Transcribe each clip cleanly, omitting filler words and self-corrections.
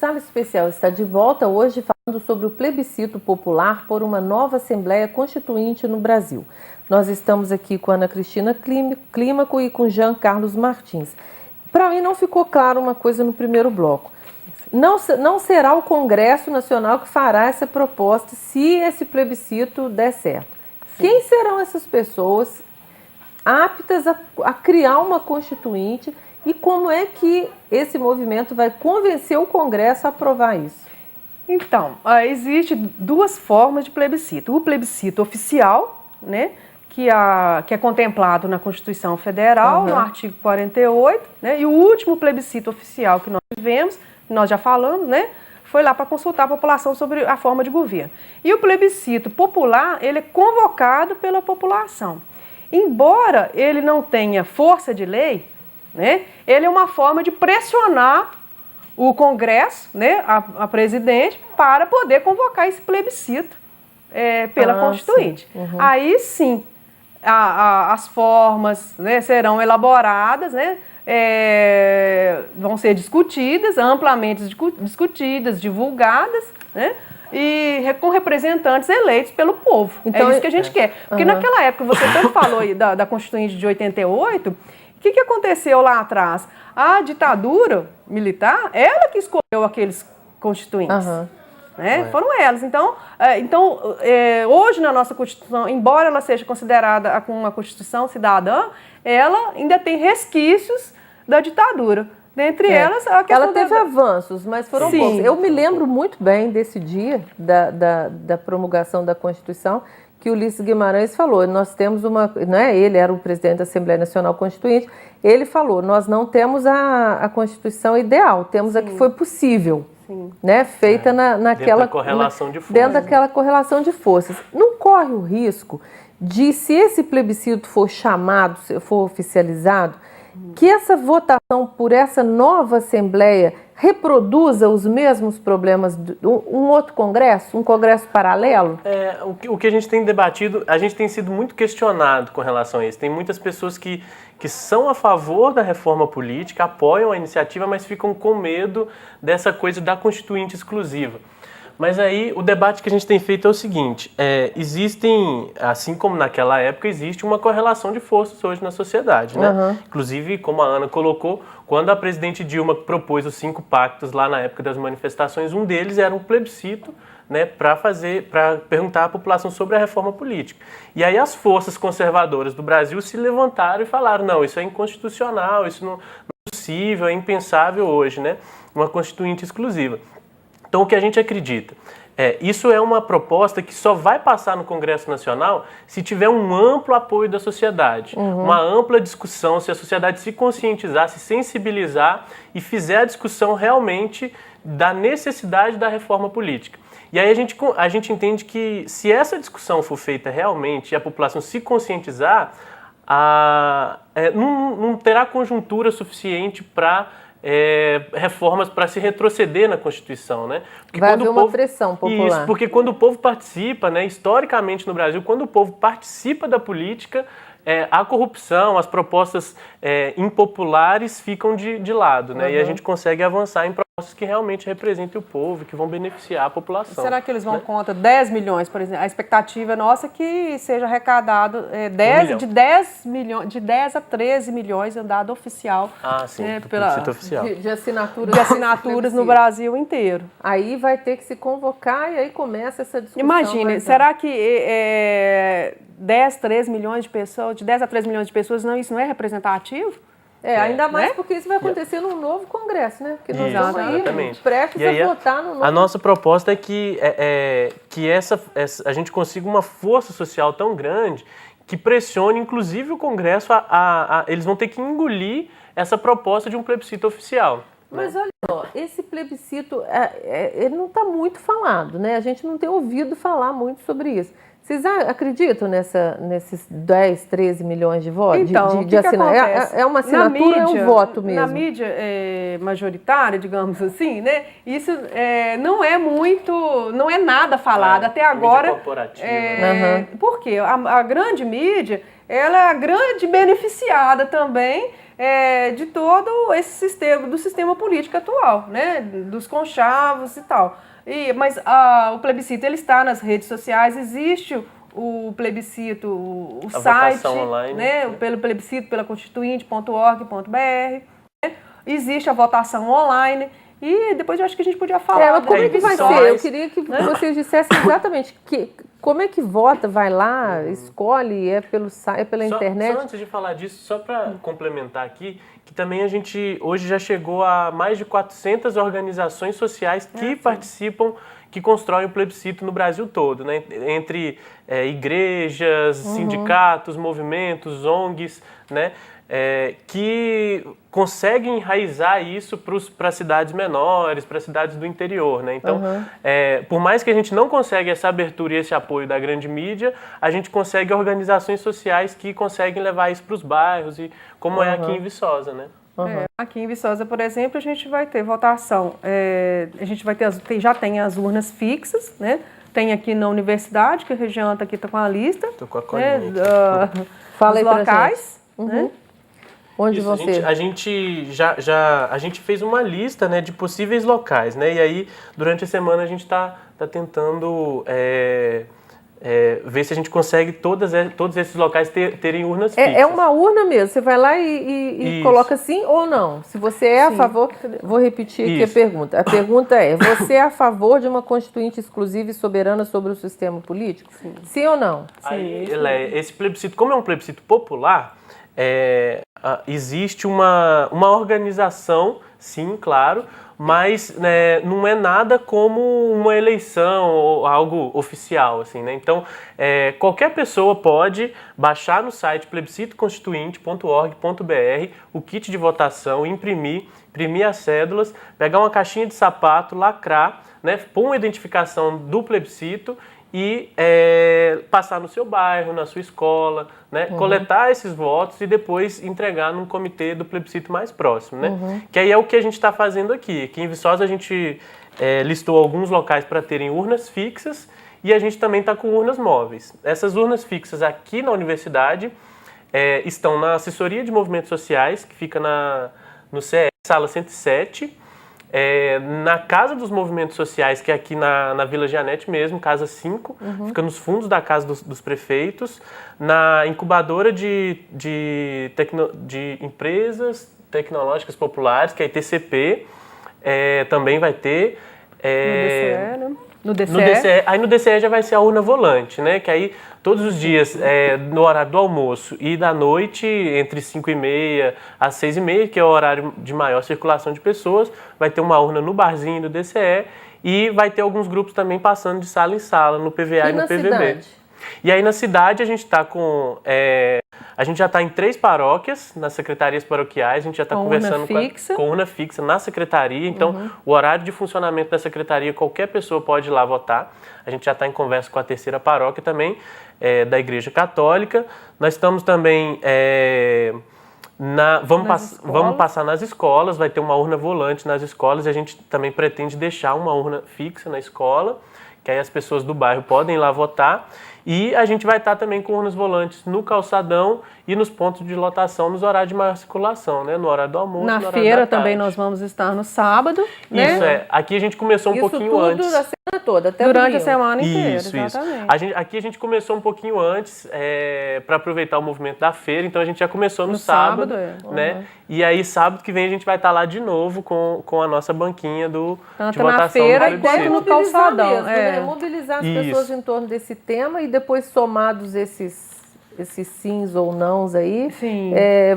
Sala Especial está de volta hoje falando sobre o plebiscito popular por uma nova Assembleia Constituinte no Brasil. Nós estamos aqui com Ana Cristina Clímaco e com Jean Carlos Martins. Para mim não ficou claro uma coisa no primeiro bloco. Não será o Congresso Nacional que fará essa proposta se esse plebiscito der certo. Sim. Quem serão essas pessoas aptas a criar uma constituinte e como é que esse movimento vai convencer o Congresso a aprovar isso? Então, existem duas formas de plebiscito. O plebiscito oficial, né, que é contemplado na Constituição Federal, no artigo 48, né, e o último plebiscito oficial que nós tivemos, nós já falamos, né, foi lá para consultar a população sobre a forma de governo. E o plebiscito popular, ele é convocado pela população. Embora ele não tenha força de lei, né, ele é uma forma de pressionar o Congresso, né, a presidente, para poder convocar esse plebiscito pela Constituinte. Sim. Aí sim, as formas, né, serão elaboradas, né, vão ser discutidas, amplamente discutidas, divulgadas, né, e com representantes eleitos pelo povo. Então, é isso que a gente quer. Porque naquela época, você tanto falou aí da Constituinte de 88, o que aconteceu lá atrás? A ditadura militar, ela que escolheu aqueles constituintes. Né? Foram elas. Então, hoje na nossa Constituição, embora ela seja considerada uma Constituição cidadã, ela ainda tem resquícios da ditadura. Dentre elas, a questão ela teve avanços, mas foram poucos. Eu me lembro muito bem desse dia da promulgação da Constituição, que o Ulisses Guimarães falou, nós temos ele era o presidente da Assembleia Nacional Constituinte, ele falou, nós não temos a Constituição ideal, temos a que foi possível, né, feita naquela... Dentro da correlação de forças. Dentro daquela correlação de forças. Não corre o risco de, se esse plebiscito for chamado, for oficializado, que essa votação por essa nova Assembleia reproduza os mesmos problemas de um outro Congresso, um Congresso paralelo? O que a gente tem debatido, a gente tem sido muito questionado com relação a isso. Tem muitas pessoas que são a favor da reforma política, apoiam a iniciativa, mas ficam com medo dessa coisa da Constituinte exclusiva. Mas aí o debate que a gente tem feito é o seguinte, existem, assim como naquela época, existe uma correlação de forças hoje na sociedade, né? Inclusive, como a Ana colocou, quando a presidente Dilma propôs os 5 pactos lá na época das manifestações, um deles era um plebiscito, né, para perguntar à população sobre a reforma política. E aí as forças conservadoras do Brasil se levantaram e falaram, não, isso é inconstitucional, isso não é possível, é impensável hoje, né? Uma constituinte exclusiva. Então, o que a gente acredita? Isso é uma proposta que só vai passar no Congresso Nacional se tiver um amplo apoio da sociedade, uma ampla discussão, se a sociedade se conscientizar, se sensibilizar e fizer a discussão realmente da necessidade da reforma política. E aí a gente entende que se essa discussão for feita realmente e a população se conscientizar, não terá conjuntura suficiente para reformas para se retroceder na Constituição, né? Porque vai haver uma pressão popular. Isso, porque quando o povo participa, né, historicamente no Brasil, quando o povo participa da política, a corrupção, as propostas impopulares ficam de lado, né? E a gente consegue avançar em propostas que realmente representem o povo, que vão beneficiar a população. Será que eles vão contra 10 milhões, por exemplo? A expectativa nossa é que seja arrecadado de 10 a 13 milhões em dado oficial. Oficial. De assinaturas. De assinaturas no Brasil inteiro. Aí vai ter que se convocar e aí começa essa discussão. Imagine, será que 10, 13 milhões de pessoas, de 10 a 13 milhões de pessoas, isso não é representativo? Ainda mais porque isso vai acontecer num novo Congresso, né? Porque nós estamos aí prestes a votar no novo. A nossa proposta é que a gente consiga uma força social tão grande que pressione, inclusive, o Congresso eles vão ter que engolir essa proposta de um plebiscito oficial. Mas olha só, esse plebiscito, ele não está muito falado, né? A gente não tem ouvido falar muito sobre isso. Vocês acreditam nesses 10, 13 milhões de votos? Então, de assinatura? É uma assinatura ou é um voto mesmo? Na mídia majoritária, digamos assim, né? Isso não é nada falado até agora. Mídia corporativa. Por quê? A grande mídia, ela é a grande beneficiada também de todo esse sistema, do sistema político atual, né? Dos conchavos e tal. Mas o plebiscito ele está nas redes sociais, existe o plebiscito, o site, online, né? Pelo plebiscito, pela constituinte.org.br, né? Existe a votação online. E depois eu acho que a gente podia falar. Mas como é que vai ser? Eu queria que vocês dissessem exatamente como é que vota, vai lá, escolhe, é pelo site, é pela internet? Só antes de falar disso, só para complementar aqui, que também a gente hoje já chegou a mais de 400 organizações sociais que participam, que constroem o plebiscito no Brasil todo, né? Entre igrejas, sindicatos, movimentos, ONGs, né? Que conseguem enraizar isso para cidades menores, para cidades do interior, né? Então, por mais que a gente não consiga essa abertura e esse apoio da grande mídia, a gente consegue organizações sociais que conseguem levar isso para os bairros, e como é aqui em Viçosa, né? Aqui em Viçosa, por exemplo, a gente vai ter votação, a gente vai ter já tem as urnas fixas, né? Tem aqui na universidade, que a região está aqui com a lista. Estou com a colinha. Fala aí dos locais, né? Onde isso, você... a gente fez uma lista, né, de possíveis locais, né? E aí, durante a semana, a gente está tentando ver se a gente consegue todos esses locais terem urnas fixas. É uma urna mesmo, você vai lá e coloca sim ou não. Se você é a favor... Vou repetir aqui a pergunta. A pergunta é, você é a favor de uma constituinte exclusiva e soberana sobre o sistema político? Sim ou não? Aí, esse plebiscito, como é um plebiscito popular... existe uma organização, sim, claro, mas né, não é nada como uma eleição ou algo oficial, assim, né? Então, qualquer pessoa pode baixar no site plebiscitoconstituinte.org.br o kit de votação, imprimir as cédulas, pegar uma caixinha de sapato, lacrar, né, pôr uma identificação do plebiscito e passar no seu bairro, na sua escola, né? Coletar esses votos e depois entregar num comitê do plebiscito mais próximo, né? Que aí é o que a gente está fazendo aqui. Aqui em Viçosa a gente listou alguns locais para terem urnas fixas e a gente também está com urnas móveis. Essas urnas fixas aqui na universidade estão na assessoria de movimentos sociais, que fica no CE, sala 107, na Casa dos Movimentos Sociais, que é aqui na Vila Gianete mesmo, Casa 5, fica nos fundos da Casa dos Prefeitos, na incubadora de empresas tecnológicas populares, que é a ITCP, também vai ter. No DCE. Aí no DCE já vai ser a urna volante, né? Que aí todos os dias, no horário do almoço e da noite, entre 5h30 às 6h30, que é o horário de maior circulação de pessoas, vai ter uma urna no barzinho do DCE e vai ter alguns grupos também passando de sala em sala, no PVA e no PVB. Cidade? E aí na cidade a gente está com... a gente já está em 3 paróquias, nas secretarias paroquiais, a gente já está conversando com urna fixa na secretaria, então o horário de funcionamento da secretaria, qualquer pessoa pode ir lá votar. A gente já está em conversa com a 3ª paróquia também, da Igreja Católica. Nós estamos também... vamos passar nas escolas, vai ter uma urna volante nas escolas e a gente também pretende deixar uma urna fixa na escola, que aí as pessoas do bairro podem ir lá votar. E a gente vai estar também com urnas volantes no calçadão e nos pontos de lotação nos horários de maior circulação, né? No horário do almoço, na no horário feira da tarde. também nós vamos estar no sábado, né? Isso, aqui a gente começou um pouquinho antes. Isso tudo a semana toda, até durante a semana inteira, Isso. exatamente. Aqui a gente começou um pouquinho antes, para aproveitar o movimento da feira, então a gente já começou no sábado, né? E aí sábado que vem a gente vai estar lá de novo com a nossa banquinha de votação na feira do e plebiscito. no calçadão. Mesmo, né? Mobilizar as pessoas em torno desse tema e depois somados esses sims ou nãos aí,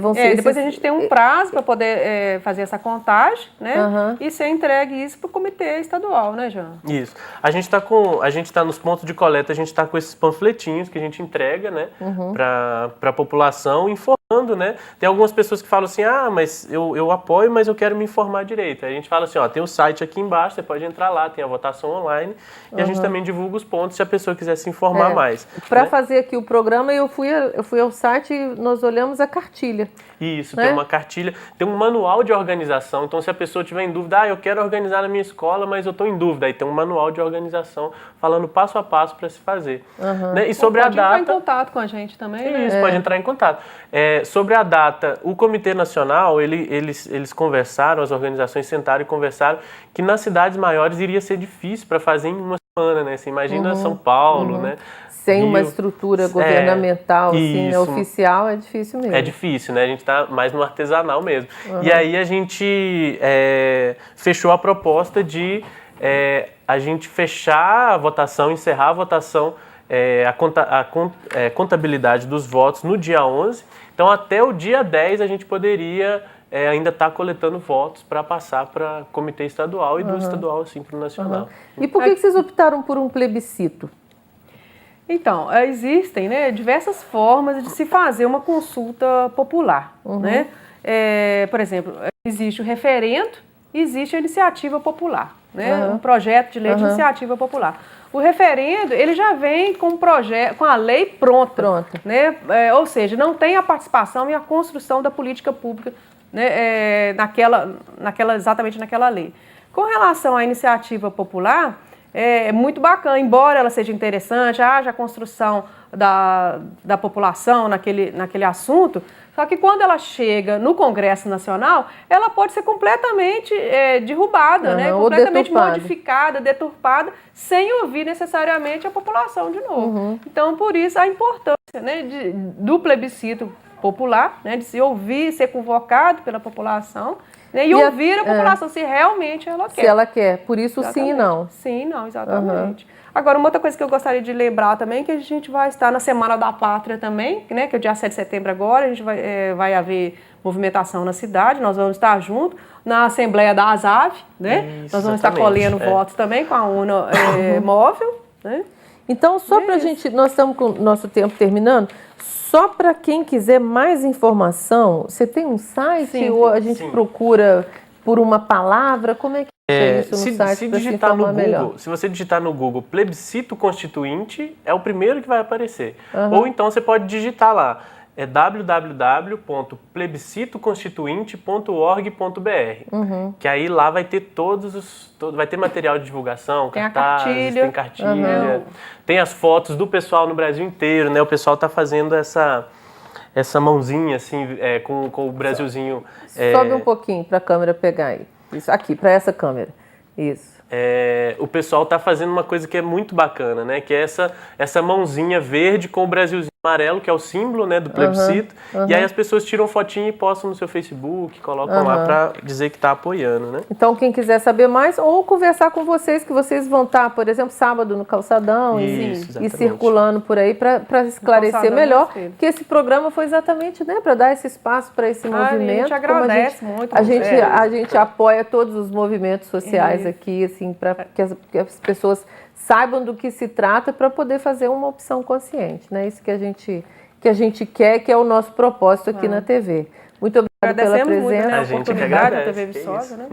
vão ser... depois a gente tem um prazo para poder fazer essa contagem, né? E ser entregue isso para o comitê estadual, né, Jean? Isso. A gente está nos pontos de coleta, a gente está com esses panfletinhos que a gente entrega, né, para a população, informando, né? Tem algumas pessoas que falam assim, mas eu apoio, mas eu quero me informar direito. Aí a gente fala assim, tem o site aqui embaixo, você pode entrar lá, tem a votação online, e a gente também divulga os pontos se a pessoa quiser se informar mais. Para fazer aqui o programa, eu fui fui ao site e nós olhamos a cartilha. Isso, né? Tem uma cartilha, tem um manual de organização. Então, se a pessoa tiver em dúvida, eu quero organizar na minha escola, mas eu estou em dúvida, aí tem um manual de organização falando passo a passo para se fazer. Né? E sobre a data... Pode entrar em contato com a gente também, né? Isso, pode entrar em contato. Sobre a data, o Comitê Nacional, eles conversaram, as organizações sentaram e conversaram que nas cidades maiores iria ser difícil para fazer em uma semana, né? Você imagina São Paulo, né? Sem uma estrutura governamental, assim, né, oficial, é difícil mesmo. É difícil, né? A gente está mais no artesanal mesmo. E aí a gente fechou a proposta de a gente fechar a votação, encerrar a votação, a contabilidade dos votos no dia 11. Então, até o dia 10 a gente poderia ainda estar coletando votos para passar para comitê estadual e do estadual, assim, para o nacional. E por que vocês optaram por um plebiscito? Então, existem, né, diversas formas de se fazer uma consulta popular. Né? Por exemplo, existe o referendo e existe a iniciativa popular. Né? Um projeto de lei de iniciativa popular. O referendo, ele já vem com a lei pronta. Né? Ou seja, não tem a participação e a construção da política pública, né, exatamente naquela lei. Com relação à iniciativa popular, é muito bacana, embora ela seja interessante, haja a construção da população naquele assunto, só que quando ela chega no Congresso Nacional, ela pode ser completamente derrubada, né? Completamente modificada, deturpada, sem ouvir necessariamente a população de novo. Então, por isso, a importância, né, do plebiscito popular, né, de se ouvir, ser convocado pela população, né, e ouvir a população se realmente ela quer. Se ela quer, por isso exatamente. Sim e não. Sim e não, exatamente. Agora, uma outra coisa que eu gostaria de lembrar também, que a gente vai estar na Semana da Pátria também, né, que é o dia 7 de setembro agora, a gente vai haver movimentação na cidade, nós vamos estar juntos na Assembleia da ASAV, né? Isso, nós vamos estar colhendo votos também com a urna móvel, né? Então, só para a gente, nós estamos com o nosso tempo terminando, só para quem quiser mais informação, você tem um site ou a gente procura por uma palavra? Como é que é isso no site para se informar melhor? Se você digitar no Google plebiscito constituinte, é o primeiro que vai aparecer. Ou então você pode digitar lá, www.plebiscitoconstituinte.org.br, que aí lá vai ter vai ter material de divulgação, cartazes, tem cartilha, tem as fotos do pessoal no Brasil inteiro, né? O pessoal está fazendo essa mãozinha assim, com o Brasilzinho. Sobe um pouquinho para a câmera pegar aí. Isso aqui, para essa câmera. Isso. O pessoal está fazendo uma coisa que é muito bacana, né? Que é essa mãozinha verde com o Brasilzinho amarelo, que é o símbolo, né, do plebiscito. E aí as pessoas tiram fotinho e postam no seu Facebook, colocam lá para dizer que está apoiando, né? Então, quem quiser saber mais, ou conversar com vocês, que vocês vão estar, por exemplo, sábado no Calçadão e circulando por aí para esclarecer melhor, que esse programa foi exatamente, né, para dar esse espaço para esse movimento. A gente agradece muito. A gente apoia todos os movimentos sociais aqui, assim, para que as pessoas saibam do que se trata para poder fazer uma opção consciente, né? Isso que a gente quer, que é o nosso propósito aqui na TV. Muito obrigada pela presença. Muito, né, a oportunidade da TV Viçosa, né?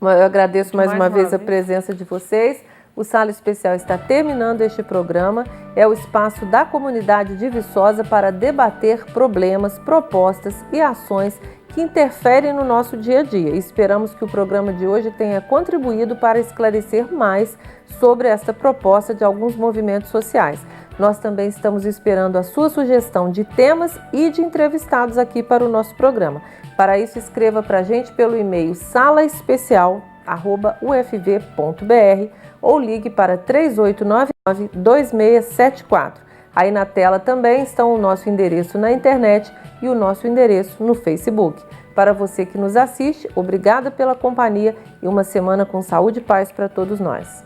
Eu agradeço mais uma vez a presença de vocês. O Sala Especial está terminando este programa. É o espaço da comunidade de Viçosa para debater problemas, propostas e ações que interferem no nosso dia a dia. Esperamos que o programa de hoje tenha contribuído para esclarecer mais sobre esta proposta de alguns movimentos sociais. Nós também estamos esperando a sua sugestão de temas e de entrevistados aqui para o nosso programa. Para isso, escreva para a gente pelo e-mail salaespecial@ufv.br ou ligue para 3899-2674. Aí na tela também estão o nosso endereço na internet e o nosso endereço no Facebook. Para você que nos assiste, obrigada pela companhia e uma semana com saúde e paz para todos nós.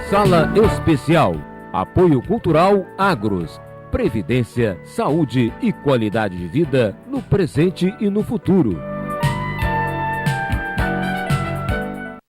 Sala Especial. Apoio Cultural Agros. Previdência, saúde e qualidade de vida no presente e no futuro.